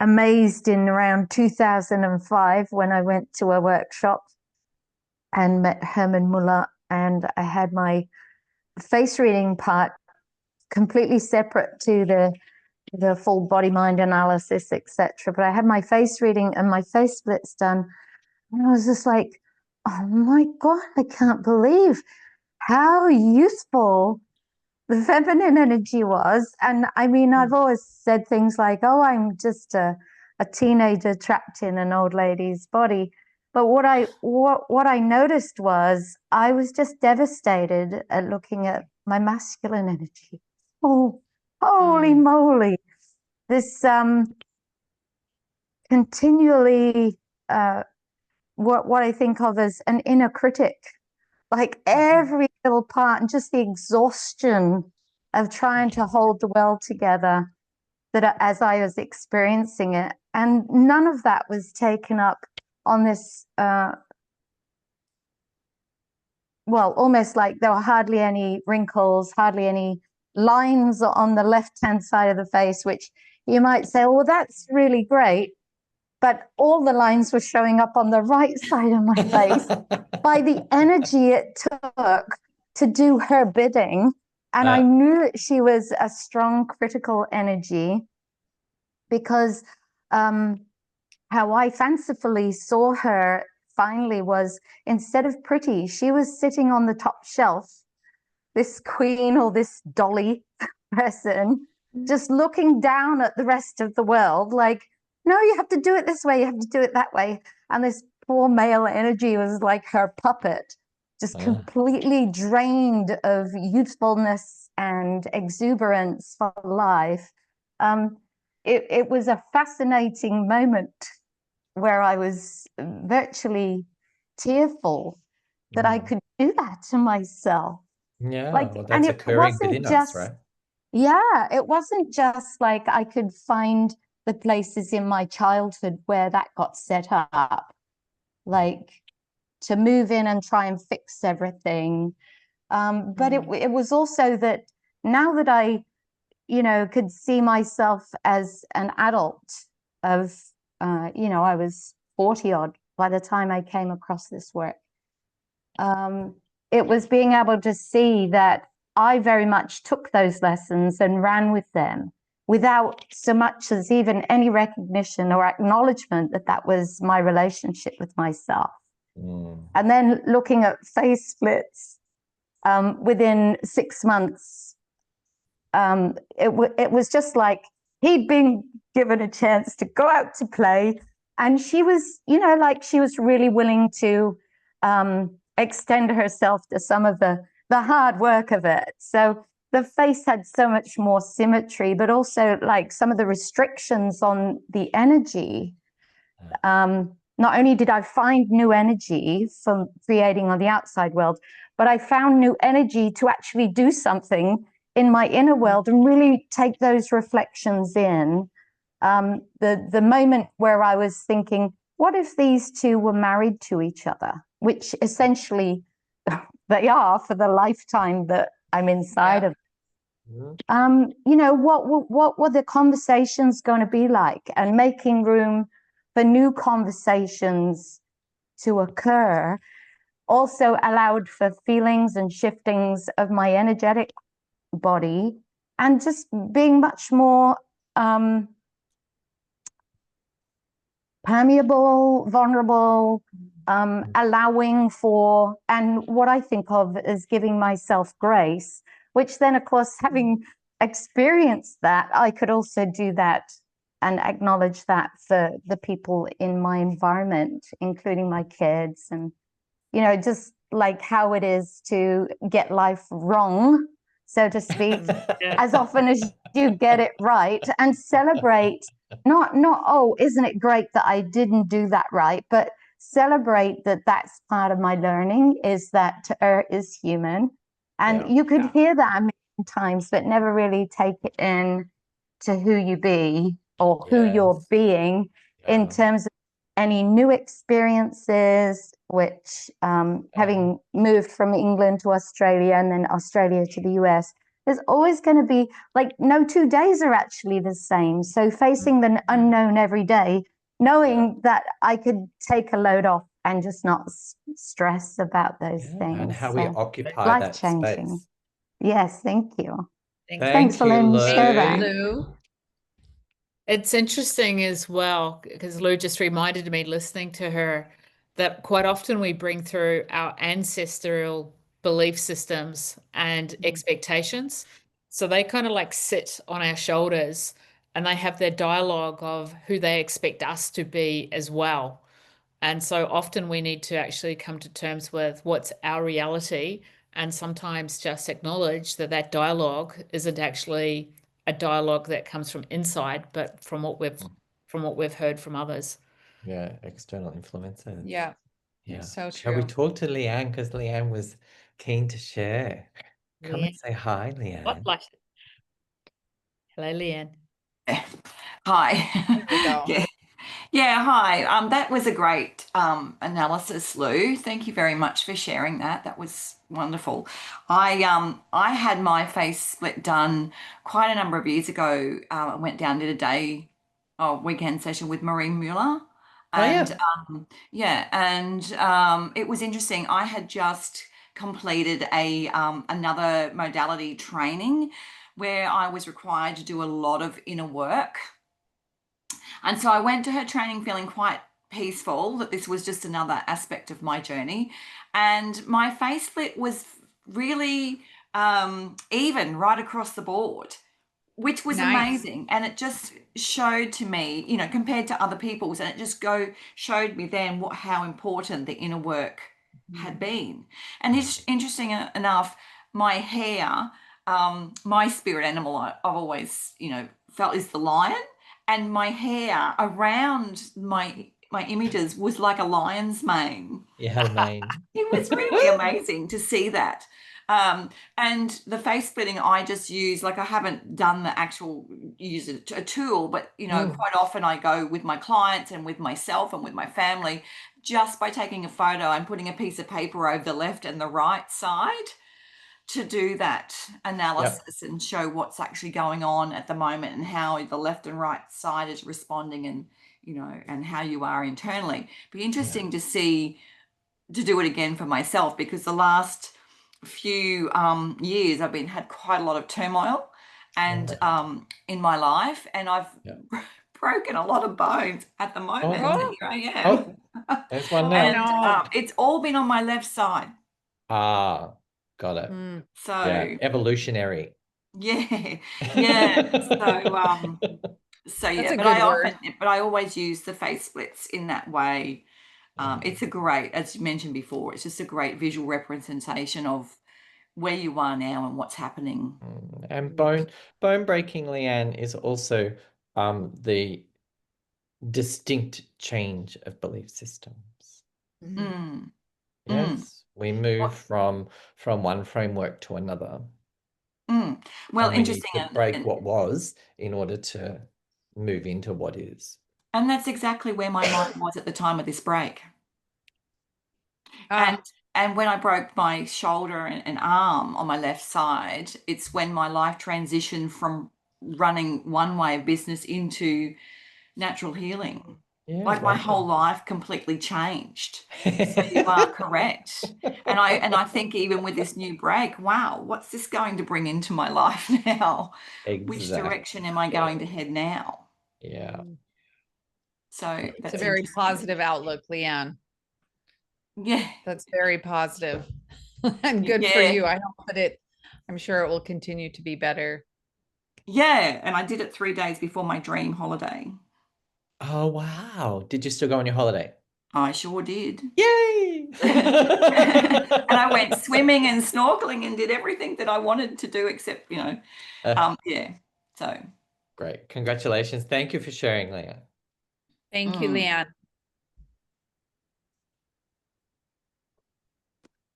[SPEAKER 4] amazed in around 2005 when I went to a workshop and met Herman Muller, and I had my face reading part completely separate to the full body mind analysis, etc. But I had my face reading and my face splits done, and I was just like, oh my God, I can't believe how useful the feminine energy was. And I mean, I've always said things like, oh, I'm just a teenager trapped in an old lady's body. But what I noticed was I was just devastated at looking at my masculine energy. Oh, holy moly. This continually what I think of as an inner critic, like every little part, and just the exhaustion of trying to hold the world together that as I was experiencing it. And none of that was taken up on this, well, almost like there were hardly any wrinkles, hardly any lines on the left-hand side of the face, which you might say, well, that's really great. But all the lines were showing up on the right side of my face by the energy it took to do her bidding. And I knew that she was a strong critical energy because how I fancifully saw her finally was, instead of pretty, she was sitting on the top shelf, this queen or this dolly person, just looking down at the rest of the world like, no, you have to do it this way, you have to do it that way. And this poor male energy was like her puppet, just completely drained of youthfulness and exuberance for life. It was a fascinating moment where I was virtually tearful that I could do that to myself.
[SPEAKER 1] Yeah,
[SPEAKER 4] Like,
[SPEAKER 1] well,
[SPEAKER 4] and
[SPEAKER 1] that's
[SPEAKER 4] it
[SPEAKER 1] occurring
[SPEAKER 4] wasn't
[SPEAKER 1] within us,
[SPEAKER 4] just,
[SPEAKER 1] right?
[SPEAKER 4] yeah, it wasn't just like I could find the places in my childhood where that got set up, like to move in and try and fix everything. But it was also that now that I, could see myself as an adult of, I was 40 odd by the time I came across this work. It was being able to see that I very much took those lessons and ran with them without so much as even any recognition or acknowledgement that that was my relationship with myself. And then looking at face splits within 6 months, it was just like he'd been given a chance to go out to play, and she was, like she was really willing to extend herself to some of the hard work of it. So the face had so much more symmetry, but also like some of the restrictions on the energy. Not only did I find new energy from creating on the outside world, but I found new energy to actually do something in my inner world and really take those reflections in. The moment where I was thinking, what if these two were married to each other, which essentially they are for the lifetime that I'm inside of. What were the conversations going to be like, and making room for new conversations to occur also allowed for feelings and shiftings of my energetic body, and just being much more permeable, vulnerable, allowing for, and what I think of as giving myself grace, which then, of course, having experienced that, I could also do that and acknowledge that for the people in my environment, including my kids, and, just like how it is to get life wrong, so to speak, as often as you get it right, and celebrate not, oh, isn't it great that I didn't do that right, but celebrate that that's part of my learning, is that to err is human. And you could hear that a million times, but never really take it in to who you be or who you're being in terms of any new experiences, which having moved from England to Australia and then Australia to the US, there's always going to be like no 2 days are actually the same. So facing the unknown every day, knowing that I could take a load off and just not stress about those things.
[SPEAKER 1] And how we occupy that space.
[SPEAKER 4] Yes, thank you.
[SPEAKER 1] Thanks for letting me share that.
[SPEAKER 3] Lou.
[SPEAKER 2] It's interesting as well, because Lou just reminded me, listening to her, that quite often we bring through our ancestral belief systems and expectations. So they kind of like sit on our shoulders, and they have their dialogue of who they expect us to be as well. And so often we need to actually come to terms with what's our reality, and sometimes just acknowledge that that dialogue isn't actually a dialogue that comes from inside, but from what we've heard from others.
[SPEAKER 1] Yeah, external influences.
[SPEAKER 3] Yeah.
[SPEAKER 1] Yeah.
[SPEAKER 3] So
[SPEAKER 1] Shall we
[SPEAKER 3] true.
[SPEAKER 1] talk to Leanne, because Leanne was keen to share? Come and
[SPEAKER 2] Leanne.
[SPEAKER 1] say hi, Leanne.
[SPEAKER 2] Spotlight. Hello, Leanne.
[SPEAKER 5] Hi.
[SPEAKER 3] There we go.
[SPEAKER 5] Yeah, hi. That was a great analysis, Lou. Thank you very much for sharing that. That was wonderful. I had my face split done quite a number of years ago. I went down, did a weekend session with Marie Mueller. And it was interesting. I had just completed another modality training where I was required to do a lot of inner work. And so I went to her training feeling quite peaceful, that this was just another aspect of my journey. And my face split was really even right across the board, which was amazing. And it just showed to me, compared to other people's, and it just showed me then how important the inner work had been. And it's interesting enough, my hair, my spirit animal I've always, felt is the lion, and my hair around my images was like a lion's mane.
[SPEAKER 1] You had a mane.
[SPEAKER 5] It was really amazing to see that. And the face splitting, I just use, like, I haven't done the actual use a tool, but quite often I go with my clients and with myself and with my family just by taking a photo and putting a piece of paper over the left and the right side to do that analysis and show what's actually going on at the moment and how the left and right side is responding, and and how you are internally. Be interesting to see, to do it again for myself, because the last few years I've had quite a lot of turmoil and in my life, and I've broken a lot of bones at the moment.
[SPEAKER 1] Oh.
[SPEAKER 5] So here I am.
[SPEAKER 1] Oh, there's one now.
[SPEAKER 5] And it's all been on my left side.
[SPEAKER 1] Ah, got it.
[SPEAKER 5] So
[SPEAKER 1] evolutionary.
[SPEAKER 5] Yeah. So
[SPEAKER 3] That's a
[SPEAKER 5] but
[SPEAKER 3] good word.
[SPEAKER 5] I always use the face splits in that way. It's a great, as you mentioned before, it's just a great visual representation of where you are now and what's happening.
[SPEAKER 1] And bone breaking, Leanne, is also the distinct change of belief systems. Yes, we move from one framework to another.
[SPEAKER 5] Well,
[SPEAKER 1] and we
[SPEAKER 5] interesting.
[SPEAKER 1] need to break what was in order to move into what is.
[SPEAKER 5] And that's exactly where my mind was at the time of this break. And when I broke my shoulder and arm on my left side, it's when my life transitioned from running one way of business into natural healing. Like my whole life completely changed. So you are correct. And I think even with this new break, wow, what's this going to bring into my life now?
[SPEAKER 1] Exactly.
[SPEAKER 5] Which direction am I going to head now?
[SPEAKER 1] Yeah.
[SPEAKER 5] So
[SPEAKER 3] it's a very positive outlook, Leanne.
[SPEAKER 5] Yeah.
[SPEAKER 3] That's very positive. And good for you. I hope that I'm sure it will continue to be better.
[SPEAKER 5] Yeah. And I did it 3 days before my dream holiday.
[SPEAKER 1] Oh, wow. Did you still go on your holiday?
[SPEAKER 5] I sure did.
[SPEAKER 1] Yay!
[SPEAKER 5] And I went swimming and snorkeling and did everything that I wanted to do, except, so.
[SPEAKER 1] Great. Congratulations. Thank you for sharing, Leanne.
[SPEAKER 3] Thank you, Leanne.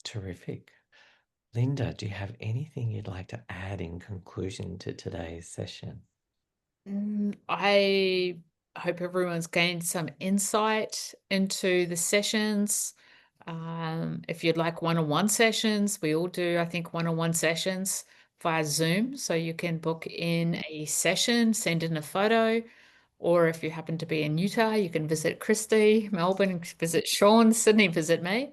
[SPEAKER 1] Terrific. Linda, do you have anything you'd like to add in conclusion to today's session?
[SPEAKER 2] I hope everyone's gained some insight into the sessions. If you'd like one-on-one sessions, we all do, I think, one-on-one sessions via Zoom. So you can book in a session, send in a photo, or if you happen to be in Utah, you can visit Christy, Melbourne, visit Sean, Sydney, visit me.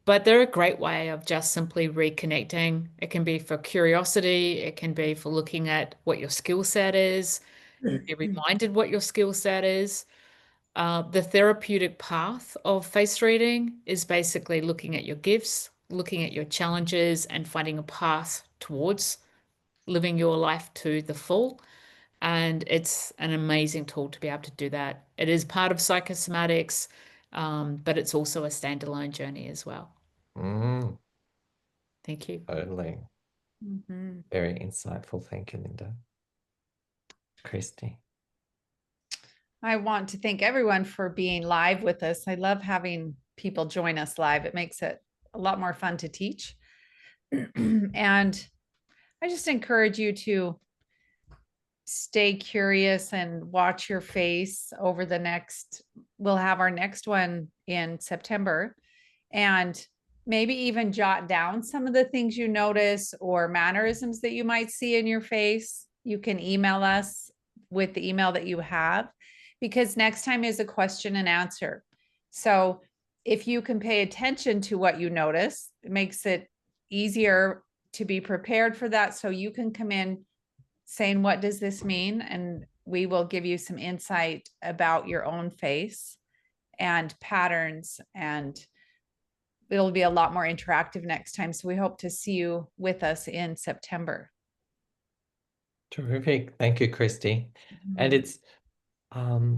[SPEAKER 2] But they're a great way of just simply reconnecting. It can be for curiosity. It can be for looking at what your skill set is, be reminded what your skill set is. The therapeutic path of face reading is basically looking at your gifts, looking at your challenges, and finding a path towards living your life to the full. And it's an amazing tool to be able to do that. It is part of psychosomatics, but it's also a standalone journey as well. Thank you.
[SPEAKER 1] Totally. Very insightful. Thank you, Linda. Christy.
[SPEAKER 3] I want to thank everyone for being live with us. I love having people join us live. It makes it a lot more fun to teach. And I just encourage you to stay curious and watch your face over the next, we'll have our next one in September, and maybe even jot down some of the things you notice or mannerisms that you might see in your face. You can email us with the email that you have, because next time is a question and answer. So if you can pay attention to what you notice, it makes it easier to be prepared for that. So you can come in saying, what does this mean? And we will give you some insight about your own face and patterns, and it'll be a lot more interactive next time. So we hope to see you with us in September.
[SPEAKER 1] Terrific. Thank you, Christy. And it's the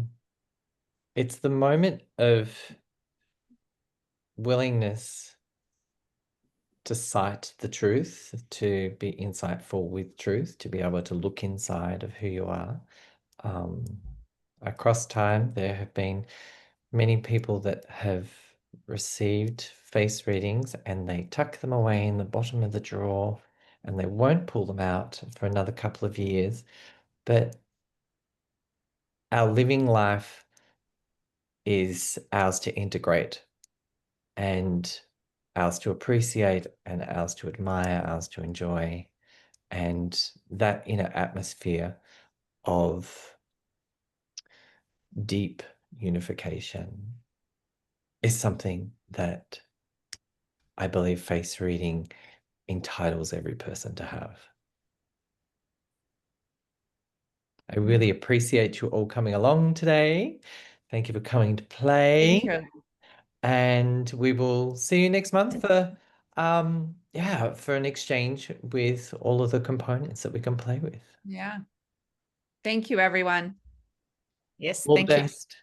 [SPEAKER 1] moment of willingness to sight the truth, to be insightful with truth, to be able to look inside of who you are. Across time, there have been many people that have received face readings and they tuck them away in the bottom of the drawer and they won't pull them out for another couple of years. But our living life is ours to integrate and ours to appreciate and ours to admire, ours to enjoy. And that inner atmosphere of deep unification is something that I believe face reading entitles every person to have. I really appreciate you all coming along today. Thank you for coming to play.
[SPEAKER 3] Thank you.
[SPEAKER 1] And we will see you next month for for an exchange with all of the components that we can play with.
[SPEAKER 3] Yeah. Thank you, everyone.
[SPEAKER 2] Yes,
[SPEAKER 1] All
[SPEAKER 2] thank
[SPEAKER 1] the
[SPEAKER 2] you.
[SPEAKER 1] best.